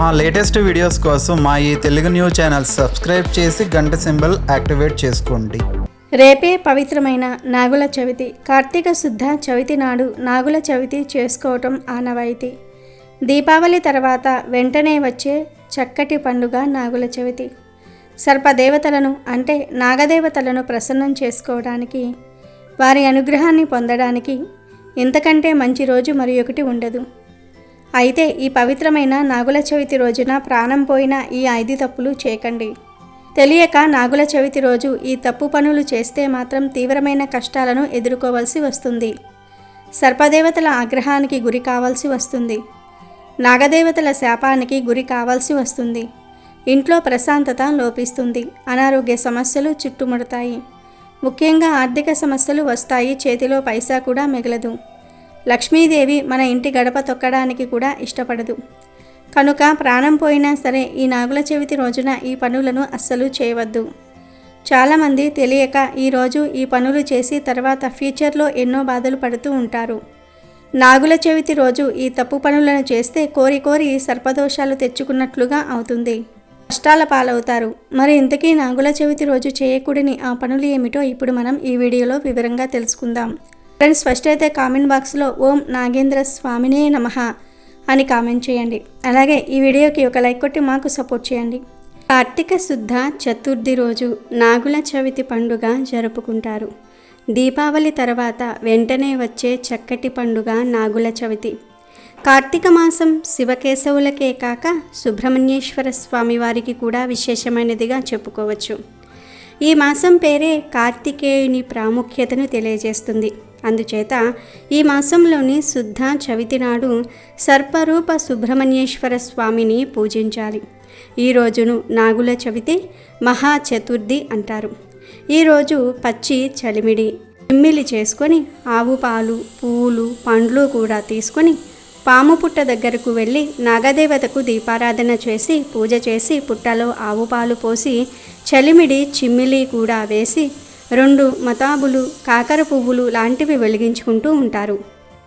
మా latest videos కోసం మా ఈ తెలుగు న్యూస్ ఛానల్ సబ్స్క్రైబ్ చేసి గంట సింబల్ యాక్టివేట్ చేసుకోండి. రేపే పవిత్రమైన నాగుల చవితి. కార్తీక శుద్ధ చవితి నాడు నాగుల చవితి చేసుకోవటం ఆనవాయితీ. దీపావళి తర్వాత వెంటనే వచ్చే చక్కటి పండుగ నాగుల చవితి. సర్పదేవతలను అంటే నాగదేవతలను ప్రసన్నం చేసుకోవడానికి, వారి అనుగ్రహాన్ని పొందడానికి ఇంతకంటే మంచి రోజు మరి ఒకటి ఉండదు. అయితే ఈ పవిత్రమైన నాగుల చవితి రోజున ప్రాణం పోయిన ఈ 5 తప్పులు చేయకండి. తెలియక నాగుల చవితి రోజు ఈ తప్పు పనులు చేస్తే మాత్రం తీవ్రమైన కష్టాలను ఎదుర్కోవాల్సి వస్తుంది. సర్పదేవతల ఆగ్రహానికి గురి కావాల్సి వస్తుంది. నాగదేవతల శాపానికి గురి కావాల్సి వస్తుంది. ఇంట్లో ప్రశాంతత లోపిస్తుంది. అనారోగ్య సమస్యలు చుట్టుముడతాయి. ముఖ్యంగా ఆర్థిక సమస్యలు వస్తాయి. చేతిలో పైసా కూడా మిగలదు. లక్ష్మీదేవి మన ఇంటి గడప తొక్కడానికి కూడా ఇష్టపడదు. కనుక ప్రాణం పోయినా సరే ఈ నాగుల చవితి రోజున ఈ పనులను అస్సలు చేయవద్దు. చాలామంది తెలియక ఈరోజు ఈ పనులు చేసి తర్వాత ఫ్యూచర్లో ఎన్నో బాధలు పడుతూ ఉంటారు. నాగుల చవితి రోజు ఈ తప్పు పనులను చేస్తే కోరి కోరి సర్పదోషాలు తెచ్చుకున్నట్లుగా అవుతుంది. కష్టాల పాలవుతారు. మరి ఇంతకీ నాగుల చవితి రోజు చేయకూడని ఆ పనులు ఏమిటో ఇప్పుడు మనం ఈ వీడియోలో వివరంగా తెలుసుకుందాం. ఫ్రెండ్స్, ఫస్ట్ అయితే కామెంట్ బాక్స్లో ఓం నాగేంద్ర స్వామినే నమః అని కామెంట్ చేయండి. అలాగే ఈ వీడియోకి ఒక లైక్ కొట్టి మాకు సపోర్ట్ చేయండి. కార్తీక శుద్ధ చతుర్థి రోజు నాగుల చవితి పండుగ జరుపుకుంటారు. దీపావళి తర్వాత వెంటనే వచ్చే చక్కటి పండుగ నాగుల చవితి. కార్తీక మాసం శివకేశవులకే కాక సుబ్రహ్మణ్యేశ్వర స్వామి వారికి కూడా విశేషమైనదిగా చెప్పుకోవచ్చు. ఈ మాసం పేరే కార్తికేయుని ప్రాముఖ్యతను తెలియజేస్తుంది. అందుచేత ఈ మాసంలోని శుద్ధ చవితి నాడు సర్పరూప సుబ్రహ్మణ్యేశ్వర స్వామిని పూజించాలి. ఈ రోజును నాగుల చవితి మహా చతుర్థి అంటారు. ఈరోజు పచ్చి చలిమిడి చిమ్మిలి చేసుకొని ఆవు పాలు, పువ్వులు, పండ్లు కూడా తీసుకొని పాము పుట్ట దగ్గరకు వెళ్ళి నాగదేవతకు దీపారాధన చేసి పూజ చేసి పుట్టలో ఆవు పాలు పోసి చలిమిడి చిమ్మిలి కూడా వేసి 2 మతాబులు, కాకర పువ్వులు లాంటివి వెలిగించుకుంటూ ఉంటారు.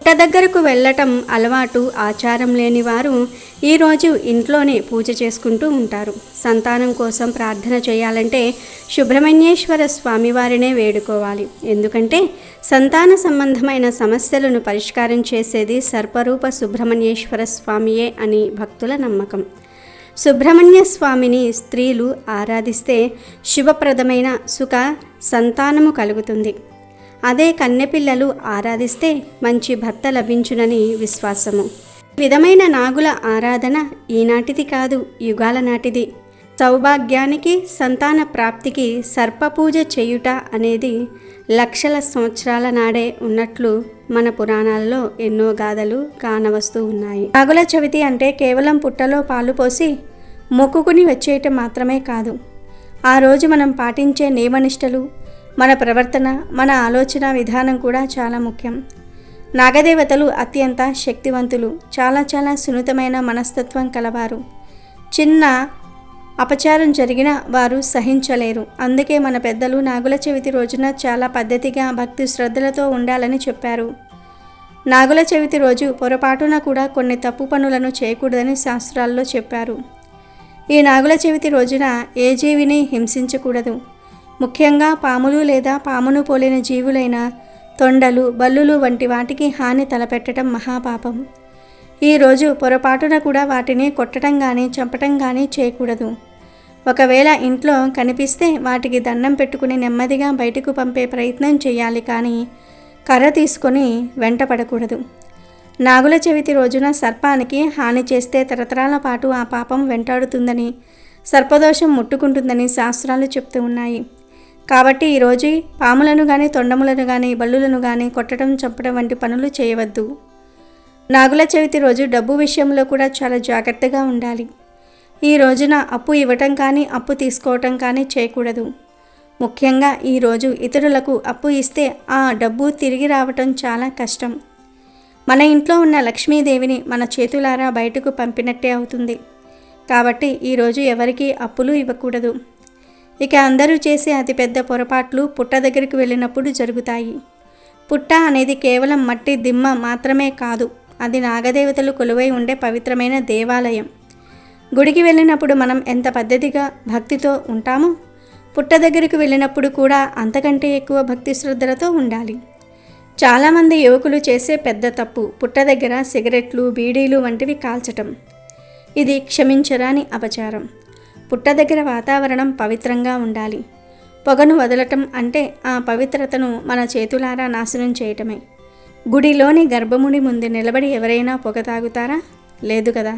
పుట్ట దగ్గరకు వెళ్ళటం అలవాటు, ఆచారం లేని వారు ఈరోజు ఇంట్లోనే పూజ చేసుకుంటూ ఉంటారు. సంతానం కోసం ప్రార్థన చేయాలంటే సుబ్రహ్మణ్యేశ్వర స్వామివారినే వేడుకోవాలి. ఎందుకంటే సంతాన సంబంధమైన సమస్యలను పరిష్కారం చేసేది సర్పరూప సుబ్రహ్మణ్యేశ్వర స్వామియే అని భక్తుల నమ్మకం. సుబ్రహ్మణ్య స్వామిని స్త్రీలు ఆరాధిస్తే శుభప్రదమైన సుఖ సంతానము కలుగుతుంది. అదే కన్నెపిల్లలు ఆరాధిస్తే మంచి భర్త లభించునని విశ్వాసము. ఈ విధమైన నాగుల ఆరాధన ఈనాటిది కాదు, యుగాల నాటిది. సౌభాగ్యానికి, సంతాన ప్రాప్తికి సర్పపూజ చేయుట అనేది లక్షల సంవత్సరాల నాడే ఉన్నట్లు మన పురాణాల్లో ఎన్నో గాథలు కానవస్తూ ఉన్నాయి. నాగుల చవితి అంటే కేవలం పుట్టలో పాలు పోసి మొక్కుకుని వచ్చేయటం మాత్రమే కాదు. ఆ రోజు మనం పాటించే నియమనిష్టలు, మన ప్రవర్తన, మన ఆలోచన విధానం కూడా చాలా ముఖ్యం. నాగదేవతలు అత్యంత శక్తివంతులు, చాలా సున్నితమైన మనస్తత్వం కలవారు. చిన్న అపచారం జరిగినా వారు సహించలేరు. అందుకే మన పెద్దలు నాగుల చవితి రోజున చాలా పద్ధతిగా భక్తి శ్రద్ధలతో ఉండాలని చెప్పారు. నాగుల చవితి రోజు పొరపాటున కూడా కొన్ని తప్పు పనులను చేయకూడదని శాస్త్రాల్లో చెప్పారు. ఈ నాగుల చవితి రోజున ఏ జీవిని హింసించకూడదు. ముఖ్యంగా పాములు లేదా పామును పోలిన జీవులైన తొండలు, బల్లులు వంటి వాటికి హాని తలపెట్టడం మహాపాపం. ఈరోజు పొరపాటున కూడా వాటిని కొట్టడం కానీ చంపటం కానీ చేయకూడదు. ఒకవేళ ఇంట్లో కనిపిస్తే వాటికి దండం పెట్టుకుని నెమ్మదిగా బయటకు పంపే ప్రయత్నం చేయాలి, కానీ కర్ర తీసుకొని వెంట పడకూడదు. నాగుల చవితి రోజున సర్పానికి హాని చేస్తే తరతరాల పాటు ఆ పాపం వెంటాడుతుందని, సర్పదోషం ముట్టుకుంటుందని శాస్త్రాలు చెప్తూ ఉన్నాయి. కాబట్టి ఈరోజు పాములను కానీ, తొండములను కానీ, బల్లులను కానీ కొట్టడం, చంపడం వంటి పనులు చేయవద్దు. నాగుల చవితి రోజు డబ్బు విషయంలో కూడా చాలా జాగ్రత్తగా ఉండాలి. ఈ రోజున అప్పు ఇవ్వటం కానీ, అప్పు తీసుకోవటం కానీ చేయకూడదు. ముఖ్యంగా ఈరోజు ఇతరులకు అప్పు ఇస్తే ఆ డబ్బు తిరిగి రావటం చాలా కష్టం. మన ఇంట్లో ఉన్న లక్ష్మీదేవిని మన చేతులారా బయటకు పంపినట్టే అవుతుంది. కాబట్టి ఈరోజు ఎవరికీ అప్పులు ఇవ్వకూడదు. ఇక అందరూ చేసే అతిపెద్ద పొరపాట్లు పుట్ట దగ్గరికి వెళ్ళినప్పుడు జరుగుతాయి. పుట్ట అనేది కేవలం మట్టి దిమ్మ మాత్రమే కాదు, అది నాగదేవతలు కొలువై ఉండే పవిత్రమైన దేవాలయం. గుడికి వెళ్ళినప్పుడు మనం ఎంత పద్ధతిగా భక్తితో ఉంటామో పుట్ట దగ్గరికి వెళ్ళినప్పుడు కూడా అంతకంటే ఎక్కువ భక్తి శ్రద్ధలతో ఉండాలి. చాలామంది యువకులు చేసే పెద్ద తప్పు పుట్ట దగ్గర సిగరెట్లు, బీడీలు వంటివి కాల్చటం. ఇది క్షమించరాని అపచారం. పుట్ట దగ్గర వాతావరణం పవిత్రంగా ఉండాలి. పొగను వదలటం అంటే ఆ పవిత్రతను మన చేతులారా నాశనం చేయటమే. గుడిలోని గర్భముడి ముందు నిలబడి ఎవరైనా పొగ తాగుతారా? లేదు కదా.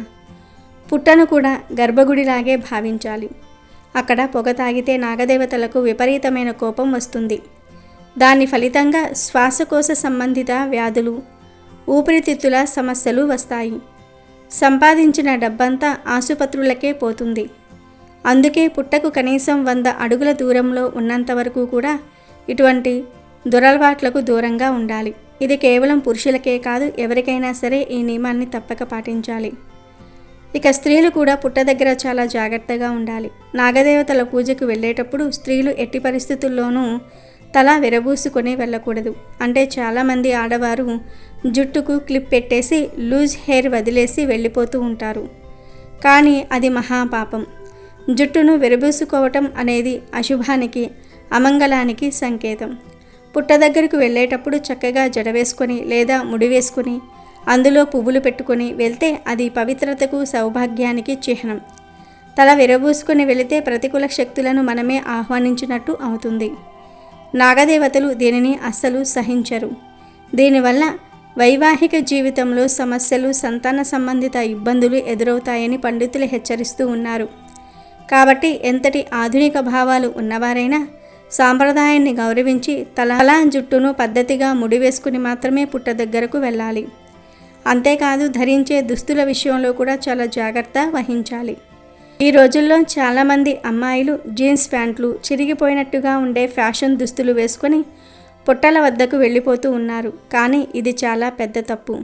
పుట్టను కూడా గర్భగుడిలాగే భావించాలి. అక్కడ పొగ తాగితే నాగదేవతలకు విపరీతమైన కోపం వస్తుంది. దాని ఫలితంగా శ్వాసకోశ సంబంధిత వ్యాధులు, ఊపిరితిత్తుల సమస్యలు వస్తాయి. సంపాదించిన డబ్బంతా ఆసుపత్రులకే పోతుంది. అందుకే పుట్టకు కనీసం 100 అడుగుల దూరంలో ఉన్నంత వరకు కూడా ఇటువంటి దురలవాట్లకు దూరంగా ఉండాలి. ఇది కేవలం పురుషులకే కాదు, ఎవరికైనా సరే ఈ నియమాన్ని తప్పక పాటించాలి. ఇక స్త్రీలు కూడా పుట్ట దగ్గర చాలా జాగ్రత్తగా ఉండాలి. నాగదేవతల పూజకు వెళ్ళేటప్పుడు స్త్రీలు ఎట్టి పరిస్థితుల్లోనూ తల విరబూసుకొని వెళ్ళకూడదు. అంటే చాలామంది ఆడవారు జుట్టుకు క్లిప్ పెట్టేసి లూజ్ హెయిర్ వదిలేసి వెళ్ళిపోతూ ఉంటారు. కానీ అది మహాపాపం. జుట్టును విరబూసుకోవటం అనేది అశుభానికి, అమంగళానికి సంకేతం. పుట్ట దగ్గరకు వెళ్ళేటప్పుడు చక్కగా జడ వేసుకొని లేదా ముడి వేసుకొని అందులో పువ్వులు పెట్టుకొని వెళ్తే అది పవిత్రతకు, సౌభాగ్యానికి చిహ్నం. తల విరబూసుకొని వెళితే ప్రతికూల శక్తులను మనమే ఆహ్వానించినట్టు అవుతుంది. నాగదేవతలు దీనిని అస్సలు సహించరు. దీనివల్ల వైవాహిక జీవితంలో సమస్యలు, సంతాన సంబంధిత ఇబ్బందులు ఎదురవుతాయని పండితులు హెచ్చరిస్తూ ఉన్నారు. కాబట్టి ఎంతటి ఆధునిక భావాలు ఉన్నవారైనా సాంప్రదాయాన్ని గౌరవించి తల జుట్టును పద్ధతిగా ముడివేసుకుని మాత్రమే పుట్ట దగ్గరకు వెళ్ళాలి. అంతేకాదు ధరించే దుస్తుల విషయంలో కూడా చాలా జాగ్రత్త వహించాలి. ఈ రోజుల్లో చాలామంది అమ్మాయిలు జీన్స్ ప్యాంట్లు, చిరిగిపోయినట్టుగా ఉండే ఫ్యాషన్ దుస్తులు వేసుకొని పుట్టల వద్దకు వెళ్ళిపోతూ ఉన్నారు. కానీ ఇది చాలా పెద్ద తప్పు.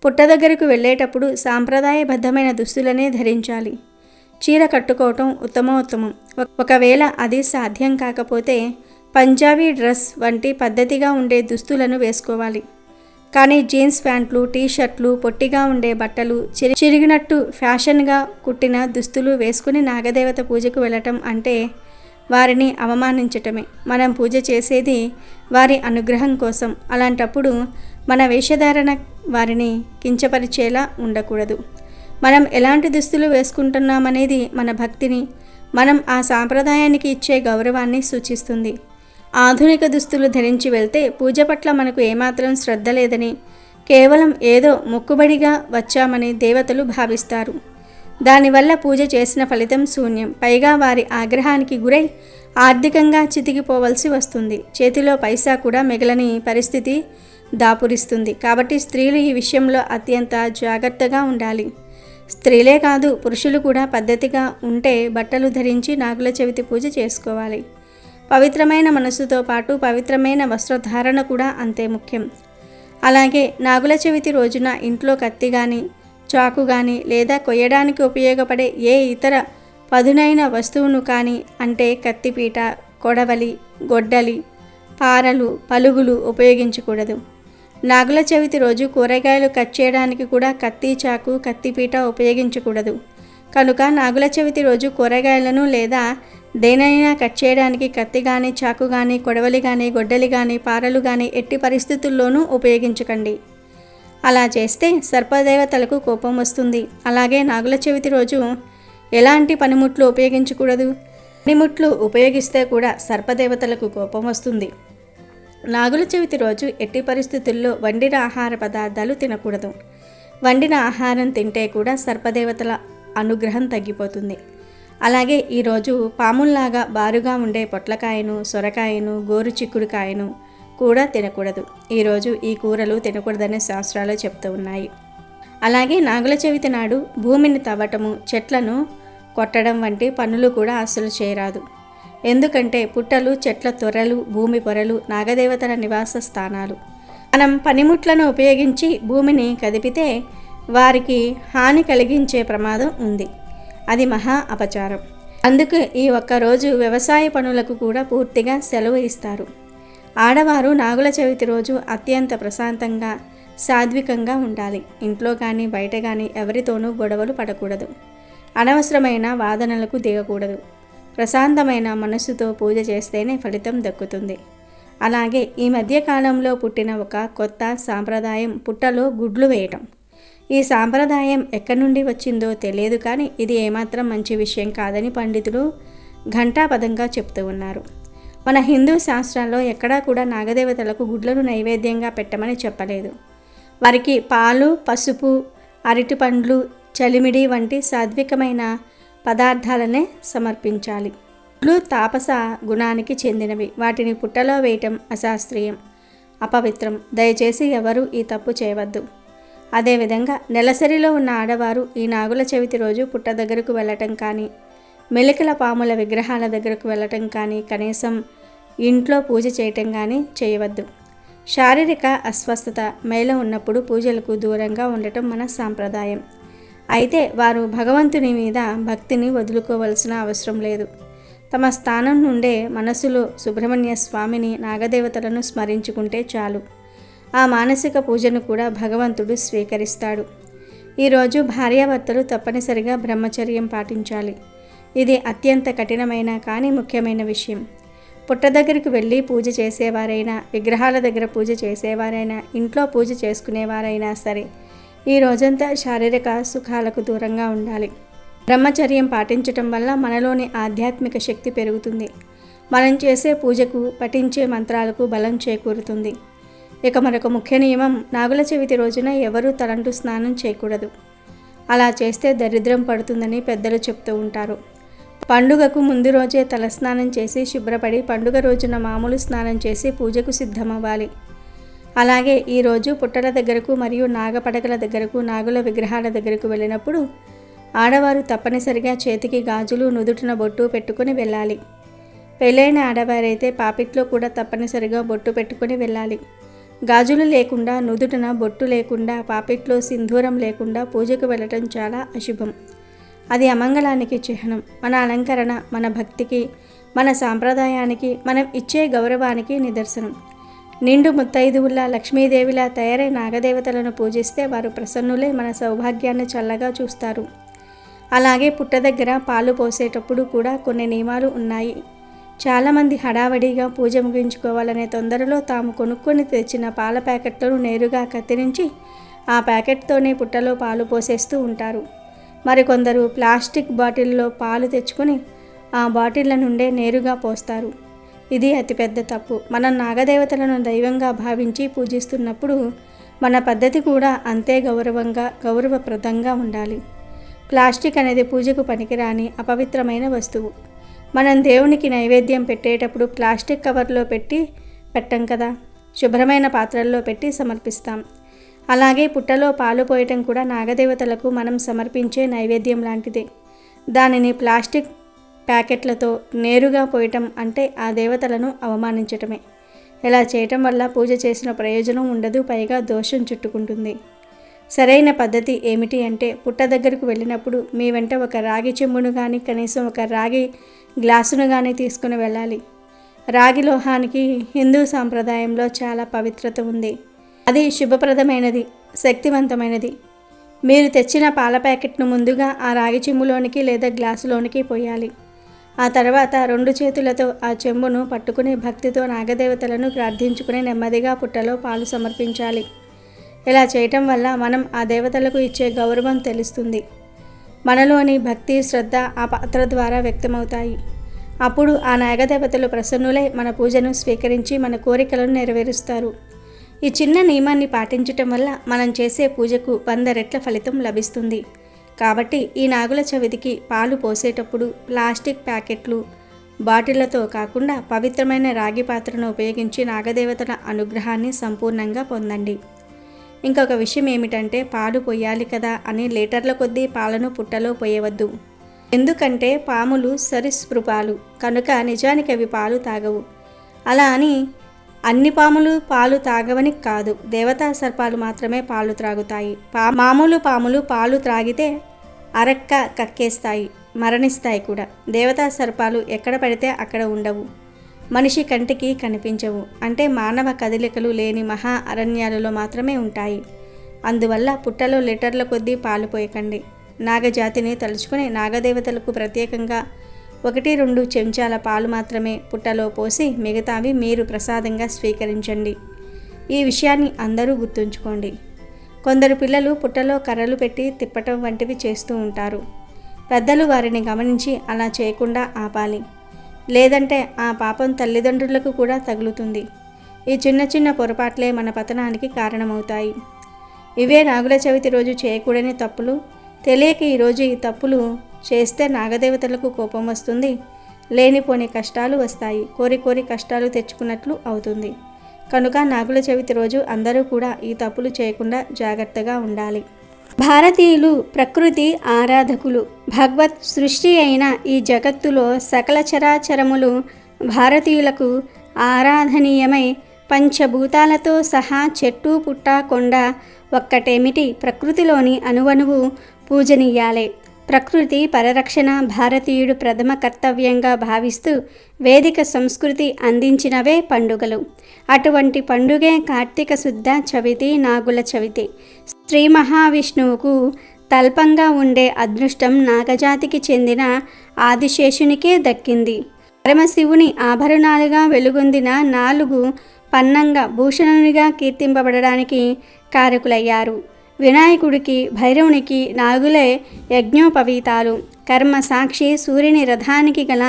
పుట్ట దగ్గరకు వెళ్ళేటప్పుడు సాంప్రదాయబద్ధమైన దుస్తులనే ధరించాలి. చీర కట్టుకోవటం ఉత్తమోత్తమం. ఒకవేళ అది సాధ్యం కాకపోతే పంజాబీ డ్రెస్ వంటి పద్ధతిగా ఉండే దుస్తులను వేసుకోవాలి. కానీ జీన్స్ ప్యాంట్లు, టీషర్ట్లు, పొట్టిగా ఉండే బట్టలు, చిరిగినట్టు ఫ్యాషన్గా కుట్టిన దుస్తులు వేసుకుని నాగదేవత పూజకు వెళ్ళటం అంటే వారిని అవమానించటమే. మనం పూజ చేసేది వారి అనుగ్రహం కోసం. అలాంటప్పుడు మన వేషధారణ వారిని కించపరిచేలా ఉండకూడదు. మనం ఎలాంటి దుస్తులు వేసుకుంటున్నామనేది మన భక్తిని, మనం ఆ సాంప్రదాయానికి ఇచ్చే గౌరవాన్ని సూచిస్తుంది. ఆధునిక దుస్తులు ధరించి వెళ్తే పూజ పట్ల మనకు ఏమాత్రం శ్రద్ధ లేదని, కేవలం ఏదో మొక్కుబడిగా వచ్చామని దేవతలు భావిస్తారు. దానివల్ల పూజ చేసిన ఫలితం శూన్యం. పైగా వారి ఆగ్రహానికి గురై ఆర్థికంగా చితికిపోవలసి వస్తుంది. చేతిలో పైసా కూడా మిగలని పరిస్థితి దాపురిస్తుంది. కాబట్టి స్త్రీలు ఈ విషయంలో అత్యంత జాగ్రత్తగా ఉండాలి. స్త్రీలే కాదు, పురుషులు కూడా పద్ధతిగా ఉంటే బట్టలు ధరించి నాగుల చవితి పూజ చేసుకోవాలి. పవిత్రమైన మనసుతో పాటు పవిత్రమైన వస్త్రధారణ కూడా అంతే ముఖ్యం. అలాగే నాగుల చవితి రోజున ఇంట్లో కత్తి కానీ, చాకు కానీ లేదా కొయ్యడానికి ఉపయోగపడే ఏ ఇతర పదునైన వస్తువును కానీ, అంటే కత్తిపీట, కొడవలి, గొడ్డలి, పారలు, పలుగులు ఉపయోగించకూడదు. నాగుల చవితి రోజు కూరగాయలు కట్ చేయడానికి కూడా కత్తి, చాకు, కత్తిపీట ఉపయోగించకూడదు. కనుక నాగుల చవితి రోజు కూరగాయలను లేదా దేనైనా కట్ చేయడానికి కత్తి కానీ, చాకు కానీ, కొడవలి కానీ, గొడ్డలి కానీ, పారలు కానీ ఎట్టి పరిస్థితుల్లోనూ ఉపయోగించకండి. అలా చేస్తే సర్పదేవతలకు కోపం వస్తుంది. అలాగే నాగుల చవితి రోజు ఎలాంటి పనిముట్లు ఉపయోగించకూడదు. పనిముట్లు ఉపయోగిస్తే కూడా సర్పదేవతలకు కోపం వస్తుంది. నాగుల చవితి రోజు ఎట్టి పరిస్థితుల్లో వండిన ఆహార పదార్థాలు తినకూడదు. వండిన ఆహారం తింటే కూడా సర్పదేవతల అనుగ్రహం తగ్గిపోతుంది. అలాగే ఈరోజు పాముల్లాగా బారుగా ఉండే పొట్లకాయను, సొరకాయను, గోరు చిక్కుడుకాయను కూడా తినకూడదు. ఈరోజు ఈ కూరలు తినకూడదని శాస్త్రాలు చెప్తూ ఉన్నాయి. అలాగే నాగుల చవితి నాడు భూమిని తవ్వటము, చెట్లను కొట్టడం వంటి పనులు కూడా అస్సలు చేయరాదు. ఎందుకంటే పుట్టలు, చెట్ల తొర్రలు, భూమి పొరలు నాగదేవతల నివాస స్థానాలు. మనం పనిముట్లను ఉపయోగించి భూమిని కదిపితే వారికి హాని కలిగించే ప్రమాదం ఉంది. అది మహా అపచారం. అందుకే ఈ ఒక్కరోజు వ్యవసాయ పనులకు కూడా పూర్తిగా సెలవు ఇస్తారు. ఆడవారు నాగుల చవితి రోజు అత్యంత ప్రశాంతంగా, సాత్వికంగా ఉండాలి. ఇంట్లో కానీ బయట కానీ ఎవరితోనూ గొడవలు పడకూడదు. అనవసరమైన వాదనలకు దిగకూడదు. ప్రశాంతమైన మనస్సుతో పూజ చేస్తేనే ఫలితం దక్కుతుంది. అలాగే ఈ మధ్యకాలంలో పుట్టిన ఒక కొత్త సాంప్రదాయం పుట్టలో గుడ్లు వేయటం. ఈ సాంప్రదాయం ఎక్కడి నుండి వచ్చిందో తెలియదు, కానీ ఇది ఏమాత్రం మంచి విషయం కాదని పండితులు ఘంటాపదంగా చెప్తూ ఉన్నారు. మన హిందూ శాస్త్రాల్లో ఎక్కడా కూడా నాగదేవతలకు గుడ్లను నైవేద్యంగా పెట్టమని చెప్పలేదు. వారికి పాలు, పసుపు, అరటిపండ్లు, చలిమిడి వంటి సాత్వికమైన పదార్థాలనే సమర్పించాలి. గుడ్లు తాపస గుణానికి చెందినవి. వాటిని పుట్టలో వేయటం అశాస్త్రీయం, అపవిత్రం. దయచేసి ఎవరూ ఈ తప్పు చేయవద్దు. అదేవిధంగా నెలసరిలో ఉన్న ఆడవారు ఈ నాగుల చవితి రోజు పుట్ట దగ్గరకు వెళ్ళటం కానీ, మెలికల పాముల విగ్రహాల దగ్గరకు వెళ్ళటం కానీ, కనీసం ఇంట్లో పూజ చేయటం కానీ చేయవద్దు. శారీరక అస్వస్థత, మైల ఉన్నప్పుడు పూజలకు దూరంగా ఉండటం మన సాంప్రదాయం. అయితే వారు భగవంతుని మీద భక్తిని వదులుకోవలసిన అవసరం లేదు. తమ స్థానం నుండే మనసులో సుబ్రహ్మణ్య స్వామిని, నాగదేవతలను స్మరించుకుంటే చాలు. ఆ మానసిక పూజను కూడా భగవంతుడు స్వీకరిస్తాడు. ఈరోజు భార్యాభర్తలు తప్పనిసరిగా బ్రహ్మచర్యం పాటించాలి. ఇది అత్యంత కఠినమైన కానీ ముఖ్యమైన విషయం. పుట్ట దగ్గరికి వెళ్ళి పూజ చేసేవారైనా, విగ్రహాల దగ్గర పూజ చేసేవారైనా, ఇంట్లో పూజ చేసుకునేవారైనా సరే ఈ రోజంతా శారీరక సుఖాలకు దూరంగా ఉండాలి. బ్రహ్మచర్యం పాటించటం వల్ల మనలోని ఆధ్యాత్మిక శక్తి పెరుగుతుంది. మనం చేసే పూజకు, పఠించే మంత్రాలకు బలం చేకూరుతుంది. ఇక మరొక ముఖ్య నియమం, నాగుల చవితి రోజున ఎవరూ తలంటు స్నానం చేయకూడదు. అలా చేస్తే దరిద్రం పడుతుందని పెద్దలు చెప్తూ ఉంటారు. పండుగకు ముందు రోజే తలస్నానం చేసి శుభ్రపడి పండుగ రోజున మామూలు స్నానం చేసి పూజకు సిద్ధమవ్వాలి. అలాగే ఈరోజు పుట్టల దగ్గరకు మరియు నాగపడకల దగ్గరకు, నాగుల విగ్రహాల దగ్గరకు వెళ్ళినప్పుడు ఆడవారు తప్పనిసరిగా చేతికి గాజులు, నుదుటిన బొట్టు పెట్టుకుని వెళ్ళాలి. పెళ్ళైన ఆడవారైతే పాపిట్లో కూడా తప్పనిసరిగా బొట్టు పెట్టుకుని వెళ్ళాలి. గాజులు లేకుండా, నుదుటిన బొట్టు లేకుండా, పాపిట్లో సింధూరం లేకుండా పూజకు వెళ్ళటం చాలా అశుభం. అది అమంగళానికి చిహ్నం. మన అలంకరణ మన భక్తికి, మన సాంప్రదాయానికి, మనం ఇచ్చే గౌరవానికి నిదర్శనం. నిండు ముత్తైదువుల్లా, లక్ష్మీదేవిలా తయారై నాగదేవతలను పూజిస్తే వారు ప్రసన్నులై మన సౌభాగ్యాన్ని చల్లగా చూస్తారు. అలాగే పుట్ట దగ్గర పాలు పోసేటప్పుడు కూడా కొన్ని నియమాలు ఉన్నాయి. చాలామంది హడావడిగా పూజ ముగించుకోవాలనే తొందరలో తాము కొనుక్కొని తెచ్చిన పాల ప్యాకెట్లను నేరుగా కత్తిరించి ఆ ప్యాకెట్తోనే పుట్టలో పాలు పోసేస్తూ ఉంటారు. మరికొందరు ప్లాస్టిక్ బాటిల్లో పాలు తెచ్చుకొని ఆ బాటిళ్ల నుండే నేరుగా పోస్తారు. ఇది అతిపెద్ద తప్పు. మనం నాగదేవతలను దైవంగా భావించి పూజిస్తున్నప్పుడు మన పద్ధతి కూడా అంతే గౌరవప్రదంగా ఉండాలి. ప్లాస్టిక్ అనేది పూజకు పనికిరాని అపవిత్రమైన వస్తువు. మనం దేవునికి నైవేద్యం పెట్టేటప్పుడు ప్లాస్టిక్ కవర్లో పెట్టం కదా, శుభ్రమైన పాత్రల్లో పెట్టి సమర్పిస్తాం. అలాగే పుట్టలో పాలు పోయటం కూడా నాగదేవతలకు మనం సమర్పించే నైవేద్యం లాంటిదే. దానిని ప్లాస్టిక్ ప్యాకెట్లతో నేరుగా పోయటం అంటే ఆ దేవతలను అవమానించటమే. ఇలా చేయటం వల్ల పూజ చేసిన ప్రయోజనం ఉండదు, పైగా దోషం చుట్టుకుంటుంది. సరైన పద్ధతి ఏమిటి అంటే, పుట్ట దగ్గరకు వెళ్ళినప్పుడు మీ వెంట ఒక రాగి చెంబును కానీ, కనీసం ఒక రాగి గ్లాసును కానీ తీసుకుని వెళ్ళాలి. రాగి లోహానికి హిందూ సాంప్రదాయంలో చాలా పవిత్రత ఉంది. అది శుభప్రదమైనది, శక్తివంతమైనది. మీరు తెచ్చిన పాల ప్యాకెట్ను ముందుగా ఆ రాగి చెంబులోనికి లేదా గ్లాసులోనికి పోయాలి. ఆ తర్వాత 2 చేతులతో ఆ చెంబును పట్టుకుని భక్తితో నాగదేవతలను ప్రార్థించుకుని నెమ్మదిగా పుట్టలో పాలు సమర్పించాలి. ఇలా చేయటం వల్ల మనం ఆ దేవతలకు ఇచ్చే గౌరవం తెలుస్తుంది. మనలోని భక్తి, శ్రద్ధ ఆ పాత్ర ద్వారా వ్యక్తమవుతాయి. అప్పుడు ఆ నాగదేవతలు ప్రసన్నులై మన పూజను స్వీకరించి మన కోరికలను నెరవేరుస్తారు. ఈ చిన్న నియమాన్ని పాటించటం వల్ల మనం చేసే పూజకు 100 రెట్ల ఫలితం లభిస్తుంది. కాబట్టి ఈ నాగుల చవితికి పాలు పోసేటప్పుడు ప్లాస్టిక్ ప్యాకెట్లు, బాటిళ్లతో కాకుండా పవిత్రమైన రాగి పాత్రను ఉపయోగించి నాగదేవతల అనుగ్రహాన్ని సంపూర్ణంగా పొందండి. ఇంకొక విషయం ఏమిటంటే, పాలు పోయాలి కదా అని లీటర్ల కొద్దీ పాలను పుట్టలో పోయవద్దు. ఎందుకంటే పాములు సరీసృపాలు కనుక నిజానికి అవి పాలు తాగవు. అలా అని అన్ని పాములు పాలు తాగవని కాదు, దేవతా సర్పాలు మాత్రమే పాలు త్రాగుతాయి. మామూలు పాములు పాలు త్రాగితే అరక్క కక్కేస్తాయి, మరణిస్తాయి కూడా. దేవతా సర్పాలు ఎక్కడ పడితే అక్కడ ఉండవు, మనిషి కంటికి కనిపించవు. అంటే మానవ కదలికలు లేని మహా అరణ్యాలలో మాత్రమే ఉంటాయి. అందువల్ల పుట్టలో లీటర్ల కొద్దీ పాలు పోయకండి. నాగజాతిని తలుచుకుని నాగదేవతలకు ప్రత్యేకంగా 1-2 చెంచాల పాలు మాత్రమే పుట్టలో పోసి మిగతావి మీరు ప్రసాదంగా స్వీకరించండి. ఈ విషయాన్ని అందరూ గుర్తుంచుకోండి. కొందరు పిల్లలు పుట్టలో కర్రలు పెట్టి తిప్పటం వంటివి చేస్తూ ఉంటారు. పెద్దలు వారిని గమనించి అలా చేయకుండా ఆపాలి. లేదంటే ఆ పాపం తల్లిదండ్రులకు కూడా తగులుతుంది. ఈ చిన్న చిన్న పొరపాట్లే మన పతనానికి కారణమవుతాయి. ఇవే నాగుల చవితి రోజు చేయకూడని తప్పులు. తెలియక ఈరోజు ఈ తప్పులు చేస్తే నాగదేవతలకు కోపం వస్తుంది. లేనిపోని కష్టాలు వస్తాయి. కోరి కోరి కష్టాలు తెచ్చుకున్నట్లు అవుతుంది. కనుక నాగుల చవితి రోజు అందరూ కూడా ఈ తప్పులు చేయకుండా జాగ్రత్తగా ఉండాలి. భారతీయులు ప్రకృతి ఆరాధకులు. భగవత్ సృష్టి అయిన ఈ జగత్తులో సకల చరాచరములు భారతీయులకు ఆరాధనీయమై పంచభూతాలతో సహా చెట్టు పుట్ట కొండ ఒక్కటేమిటి ప్రకృతిలోని అణువణువు పూజనీయాలే. ప్రకృతి పరిరక్షణ భారతీయుడు ప్రథమ కర్తవ్యంగా భావిస్తూ వేదిక సంస్కృతి అందించినవే పండుగలు. అటువంటి పండుగే కార్తీక శుద్ధ చవితి, నాగుల చవితి. శ్రీ మహావిష్ణువుకు తల్పంగా ఉండే అదృష్టం నాగజాతికి చెందిన ఆదిశేషునికే దక్కింది. పరమశివుని ఆభరణాలుగా వెలుగొందిన 4 పన్నంగా భూషణునిగా కీర్తింపబడడానికి కారకులయ్యారు. వినాయకుడికి, భైరవునికి నాగులే యజ్ఞోపవీతాలు. కర్మ సాక్షి సూర్యుని రథానికి గల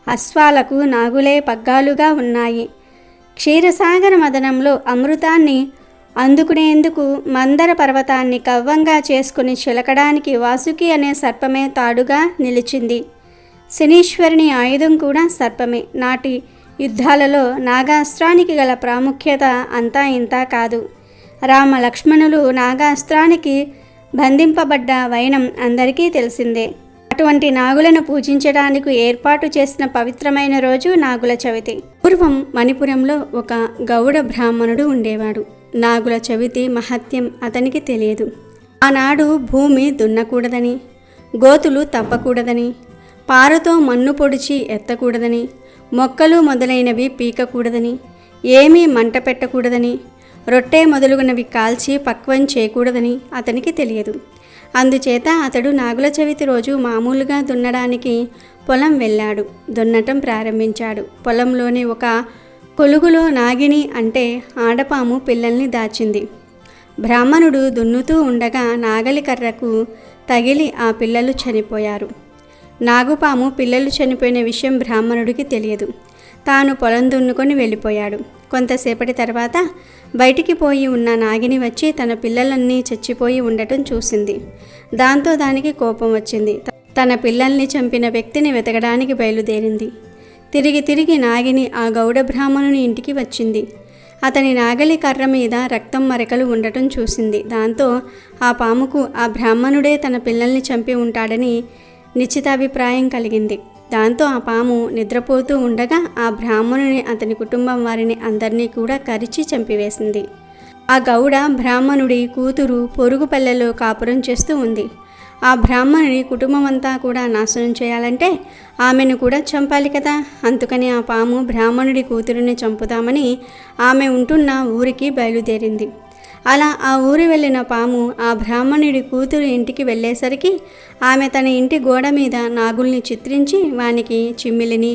అశ్వాలకు నాగులే పగ్గాలుగా ఉన్నాయి. క్షీరసాగర మదనంలో అమృతాన్ని అందుకునేందుకు మందర పర్వతాన్ని కవ్వంగా చేసుకుని చిలకడానికి వాసుకి అనే సర్పమే తాడుగా నిలిచింది. శనీశ్వరుని ఆయుధం కూడా సర్పమే. నాటి యుద్ధాలలో నాగాస్త్రానికి గల ప్రాముఖ్యత అంతా ఇంతా కాదు. రామ లక్ష్మణులు నాగాస్త్రానికి బంధింపబడ్డ వైనం అందరికీ తెలిసిందే. అటువంటి నాగులను పూజించడానికి ఏర్పాటు చేసిన పవిత్రమైన రోజు నాగుల చవితి. పూర్వం మణిపురంలో ఒక గౌడ బ్రాహ్మణుడు ఉండేవాడు. నాగుల చవితి మహత్యం అతనికి తెలియదు. ఆనాడు భూమి దున్నకూడదని, గోతులు తవ్వకూడదని, పారతో మన్ను పొడిచి ఎత్తకూడదని, మొక్కలు మొదలైనవి పీకకూడదని, ఏమీ మంట పెట్టకూడదని, రొట్టె మొదలుగునవి కాల్చి పక్వం చేయకూడదని అతనికి తెలియదు. అందుచేత అతడు నాగుల చవితి రోజు మామూలుగా దున్నడానికి పొలం వెళ్ళాడు. దున్నటం ప్రారంభించాడు. పొలంలోని ఒక కొలుగులో నాగిని అంటే ఆడపాము పిల్లల్ని దాచింది. బ్రాహ్మణుడు దున్నుతూ ఉండగా నాగలి కర్రకు తగిలి ఆ పిల్లలు చనిపోయారు. నాగుపాము పిల్లలు చనిపోయిన విషయం బ్రాహ్మణుడికి తెలియదు. తాను పొలం దున్నుకొని వెళ్ళిపోయాడు. కొంతసేపటి తర్వాత బయటికి పోయి ఉన్న నాగిని వచ్చి తన పిల్లలన్నీ చచ్చిపోయి ఉండటం చూసింది. దాంతో దానికి కోపం వచ్చింది. తన పిల్లల్ని చంపిన వ్యక్తిని వెతకడానికి బయలుదేరింది. తిరిగి నాగిని ఆ గౌడ బ్రాహ్మణుని ఇంటికి వచ్చింది. అతని నాగలి కర్ర మీద రక్తం మరకలు ఉండటం చూసింది. దాంతో ఆ పాముకు ఆ బ్రాహ్మణుడే తన పిల్లల్ని చంపి ఉంటాడని నిశ్చితాభిప్రాయం కలిగింది. దాంతో ఆ పాము నిద్రపోతూ ఉండగా ఆ బ్రాహ్మణుని, అతని కుటుంబం వారిని అందరినీ కూడా కరిచి చంపివేసింది. ఆ గౌడ బ్రాహ్మణుడి కూతురు పొరుగు పల్లెలో కాపురం చేస్తూ ఉంది. ఆ బ్రాహ్మణుడి కుటుంబం అంతా కూడా నాశనం చేయాలంటే ఆమెను కూడా చంపాలి కదా. అందుకని ఆ పాము బ్రాహ్మణుడి కూతురుని చంపుదామని ఆమె ఉంటున్న ఊరికి బయలుదేరింది. అలా ఆ ఊరి వెళ్ళిన పాము ఆ బ్రాహ్మణుడి కూతురు ఇంటికి వెళ్ళేసరికి ఆమె తన ఇంటి గోడ మీద నాగుల్ని చిత్రించి వానికి చిమ్మిలిని,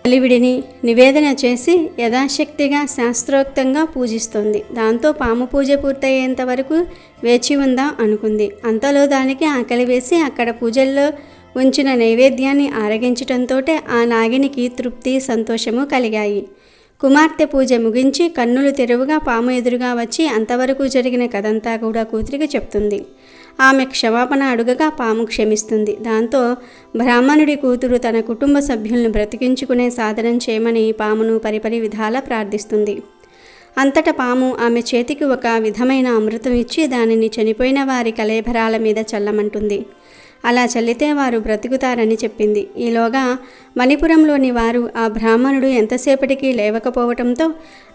కలివిడిని నివేదన చేసి యథాశక్తిగా శాస్త్రోక్తంగా పూజిస్తోంది. దాంతో పాము పూజ పూర్తయ్యేంత వరకు వేచి ఉందాం అనుకుంది. అంతలో దానికి ఆకలి వేసి అక్కడ పూజల్లో ఉంచిన నైవేద్యాన్ని ఆరగించటంతో ఆ నాగినికి తృప్తి, సంతోషము కలిగాయి. కుమార్తె పూజ ముగించి కన్నులు తెరువుగా పాము ఎదురుగా వచ్చి అంతవరకు జరిగిన కథంతా కూడా కూతురికి చెప్తుంది. ఆమె క్షమాపణ అడుగగా పాము క్షమిస్తుంది. దాంతో బ్రాహ్మణుడి కూతురు తన కుటుంబ సభ్యులను బ్రతికించుకునే సాధనం చేయమని పామును పరిపరి విధాలా ప్రార్థిస్తుంది. అంతటా పాము ఆమె చేతికి ఒక విధమైన అమృతం ఇచ్చి దానిని చనిపోయిన వారి కళేభరాల మీద చల్లమంటుంది. అలా చల్లితే వారు బ్రతుకుతారని చెప్పింది. ఈలోగా మణిపురంలోని వారు ఆ బ్రాహ్మణుడు ఎంతసేపటికి లేవకపోవటంతో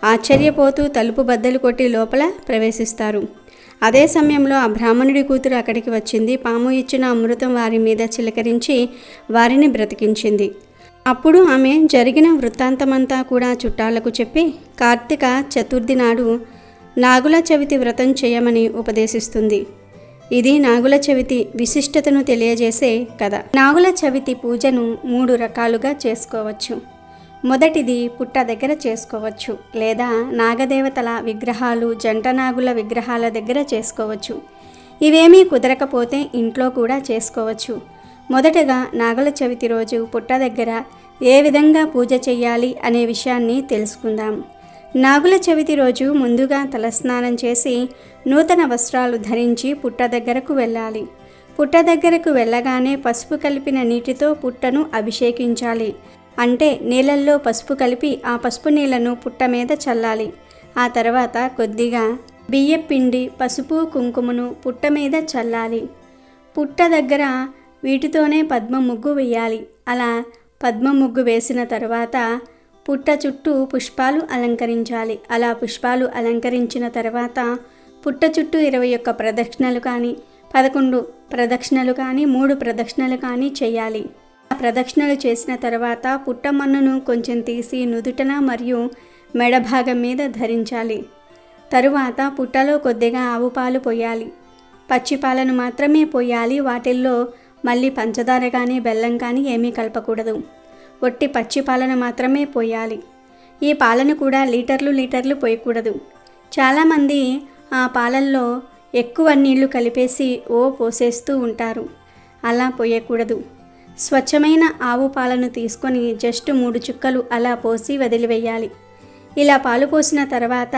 ఆశ్చర్యపోతూ తలుపు బద్దలు కొట్టి లోపల ప్రవేశిస్తారు. అదే సమయంలో ఆ బ్రాహ్మణుడి కూతురు అక్కడికి వచ్చింది. పాము ఇచ్చిన అమృతం వారి మీద చిలకరించి వారిని బ్రతికించింది. అప్పుడు ఆమె జరిగిన వృత్తాంతమంతా కూడా చుట్టాలకు చెప్పి కార్తీక చతుర్థి నాడు నాగుల చవితి వ్రతం చేయమని ఉపదేశిస్తుంది. ఇది నాగుల చవితి విశిష్టతను తెలియజేసే కథ. నాగుల చవితి పూజను 3 రకాలుగా చేసుకోవచ్చు. మొదటిది పుట్ట దగ్గర చేసుకోవచ్చు, లేదా నాగదేవతల విగ్రహాలు, జంట నాగుల విగ్రహాల దగ్గర చేసుకోవచ్చు. ఇవేమీ కుదరకపోతే ఇంట్లో కూడా చేసుకోవచ్చు. మొదటగా నాగుల చవితి రోజు పుట్ట దగ్గర ఏ విధంగా పూజ చేయాలి అనే విషయాన్ని తెలుసుకుందాం. నాగుల చవితి రోజు ముందుగా తలస్నానం చేసి నూతన వస్త్రాలు ధరించి పుట్ట దగ్గరకు వెళ్ళాలి. పుట్ట దగ్గరకు వెళ్ళగానే పసుపు కలిపిన నీటితో పుట్టను అభిషేకించాలి. అంటే నీళ్ళల్లో పసుపు కలిపి ఆ పసుపు నీళ్లను పుట్ట మీద చల్లాలి. ఆ తర్వాత కొద్దిగా బియ్యపిండి, పసుపు, కుంకుమను పుట్ట మీద చల్లాలి. పుట్ట దగ్గర వీటితోనే పద్మ ముగ్గు వేయాలి. అలా పద్మ ముగ్గు వేసిన తర్వాత పుట్ట చుట్టూ పుష్పాలు అలంకరించాలి. అలా పుష్పాలు అలంకరించిన తర్వాత పుట్ట చుట్టూ 21 ప్రదక్షిణలు కానీ, 11 ప్రదక్షిణలు కానీ, 3 ప్రదక్షిణలు కానీ చేయాలి. ఆ ప్రదక్షిణలు చేసిన తర్వాత పుట్ట మన్నును కొంచెం తీసి నుదుటన మరియు మెడ భాగం మీద ధరించాలి. తరువాత పుట్టలో కొద్దిగా ఆవు పాలు పోయాలి. పచ్చి పాలను మాత్రమే పోయాలి. వాటిల్లో మళ్ళీ పంచదార కానీ, బెల్లం కానీ ఏమీ కలపకూడదు. ఒట్టి పచ్చి పాలను మాత్రమే పోయాలి. ఈ పాలను కూడా లీటర్లు పోయకూడదు. చాలామంది ఆ పాలల్లో ఎక్కువ నీళ్లు కలిపేసి పోసేస్తూ ఉంటారు. అలా పోయకూడదు. స్వచ్ఛమైన ఆవు పాలను తీసుకొని జస్ట్ 3 చుక్కలు అలా పోసి వదిలివేయాలి. ఇలా పాలు పోసిన తర్వాత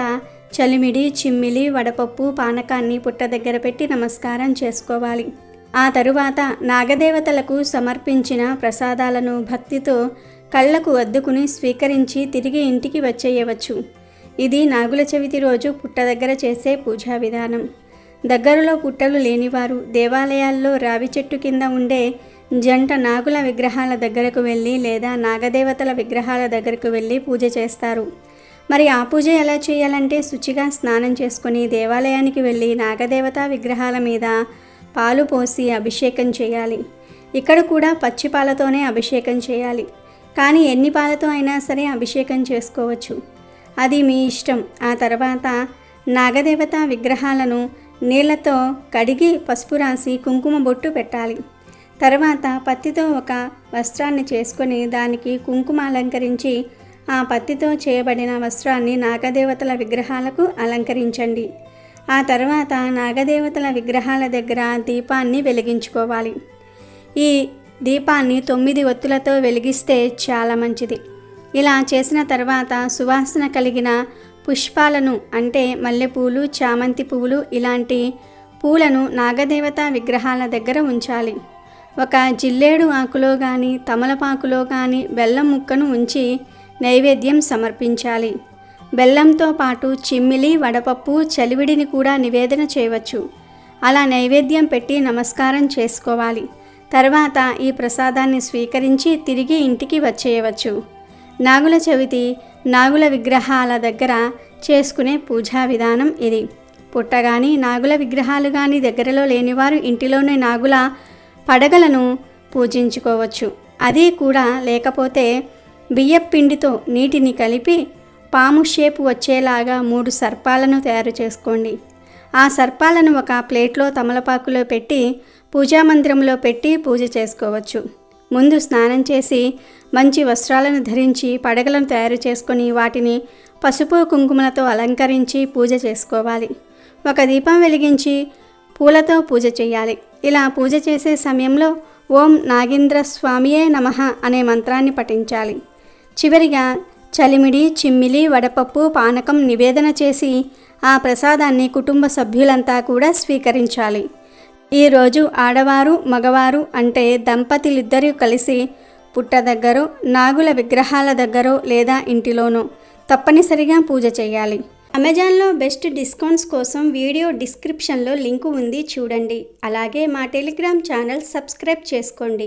చలిమిడి, చిమ్మిలి, వడపప్పు, పానకాన్ని పుట్ట దగ్గర పెట్టి నమస్కారం చేసుకోవాలి. ఆ తరువాత నాగదేవతలకు సమర్పించిన ప్రసాదాలను భక్తితో కళ్ళకు అద్దుకుని స్వీకరించి తిరిగి ఇంటికి వచ్చేయవచ్చు. ఇది నాగుల చవితి రోజు పుట్ట దగ్గర చేసే పూజా విధానం. దగ్గరలో పుట్టలు లేనివారు దేవాలయాల్లో రావి చెట్టు కింద ఉండే జంట నాగుల విగ్రహాల దగ్గరకు వెళ్ళి లేదా నాగదేవతల విగ్రహాల దగ్గరకు వెళ్ళి పూజ చేస్తారు. మరి ఆ పూజ ఎలా చేయాలంటే శుచిగా స్నానం చేసుకొని దేవాలయానికి వెళ్ళి నాగదేవత విగ్రహాల మీద పాలు పోసి అభిషేకం చేయాలి. ఇక్కడ కూడా పచ్చి పాలతోనే అభిషేకం చేయాలి. కానీ ఎన్ని పాలతో అయినా సరే అభిషేకం చేసుకోవచ్చు, అది మీ ఇష్టం. ఆ తర్వాత నాగదేవత విగ్రహాలను నీళ్లతో కడిగి పసుపు రాసి కుంకుమ బొట్టు పెట్టాలి. తర్వాత పత్తితో ఒక వస్త్రాన్ని చేసుకొని దానికి కుంకుమ అలంకరించి ఆ పత్తితో చేయబడిన వస్త్రాన్ని నాగదేవతల విగ్రహాలకు అలంకరించండి. ఆ తర్వాత నాగదేవతల విగ్రహాల దగ్గర దీపాన్ని వెలిగించుకోవాలి. ఈ దీపాన్ని 9 ఒత్తులతో వెలిగిస్తే చాలా మంచిది. ఇలా చేసిన తర్వాత సువాసన కలిగిన పుష్పాలను అంటే మల్లెపూలు, చామంతి పువ్వులు ఇలాంటి పూలను నాగదేవత విగ్రహాల దగ్గర ఉంచాలి. ఒక జిల్లేడు ఆకులో కానీ, తమలపాకులో కానీ బెల్లం ముక్కను ఉంచి నైవేద్యం సమర్పించాలి. బెల్లంతో పాటు చిమ్మిలి, వడపప్పు, చలివిడిని కూడా నివేదన చేయవచ్చు. అలా నైవేద్యం పెట్టి నమస్కారం చేసుకోవాలి. తర్వాత ఈ ప్రసాదాన్ని స్వీకరించి తిరిగి ఇంటికి వచ్చేయవచ్చు. నాగుల చవితి నాగుల విగ్రహాల దగ్గర చేసుకునే పూజా విధానం ఇది. పుట్ట కానీ, నాగుల విగ్రహాలు కానీ దగ్గరలో లేనివారు ఇంటిలోని నాగుల పడగలను పూజించుకోవచ్చు. అది కూడా లేకపోతే బియ్యపిండితో నీటిని కలిపి పాము షేపు వచ్చేలాగా 3 సర్పాలను తయారు చేసుకోండి. ఆ సర్పాలను ఒక ప్లేట్లో తమలపాకులో పెట్టి పూజా మందిరంలో పెట్టి పూజ చేసుకోవచ్చు. ముందు స్నానం చేసి మంచి వస్త్రాలను ధరించి పడగలను తయారు చేసుకొని వాటిని పసుపు కుంకుమలతో అలంకరించి పూజ చేసుకోవాలి. ఒక దీపం వెలిగించి పూలతో పూజ చేయాలి. ఇలా పూజ చేసే సమయంలో ఓం నాగేంద్ర స్వామియే నమః అనే మంత్రాన్ని పఠించాలి. చివరిగా చలిమిడి, చిమ్మిలి, వడపప్పు, పానకం నివేదన చేసి ఆ ప్రసాదాన్ని కుటుంబ సభ్యులంతా కూడా స్వీకరించాలి. ఈరోజు ఆడవారు, మగవారు అంటే దంపతులిద్దరూ కలిసి పుట్ట దగ్గర, నాగుల విగ్రహాల దగ్గర లేదా ఇంటిలోనో తప్పనిసరిగా పూజ చేయాలి. అమెజాన్లో బెస్ట్ డిస్కౌంట్స్ కోసం వీడియో డిస్క్రిప్షన్లో లింకు ఉంది, చూడండి. అలాగే మా టెలిగ్రామ్ ఛానల్ సబ్స్క్రైబ్ చేసుకోండి.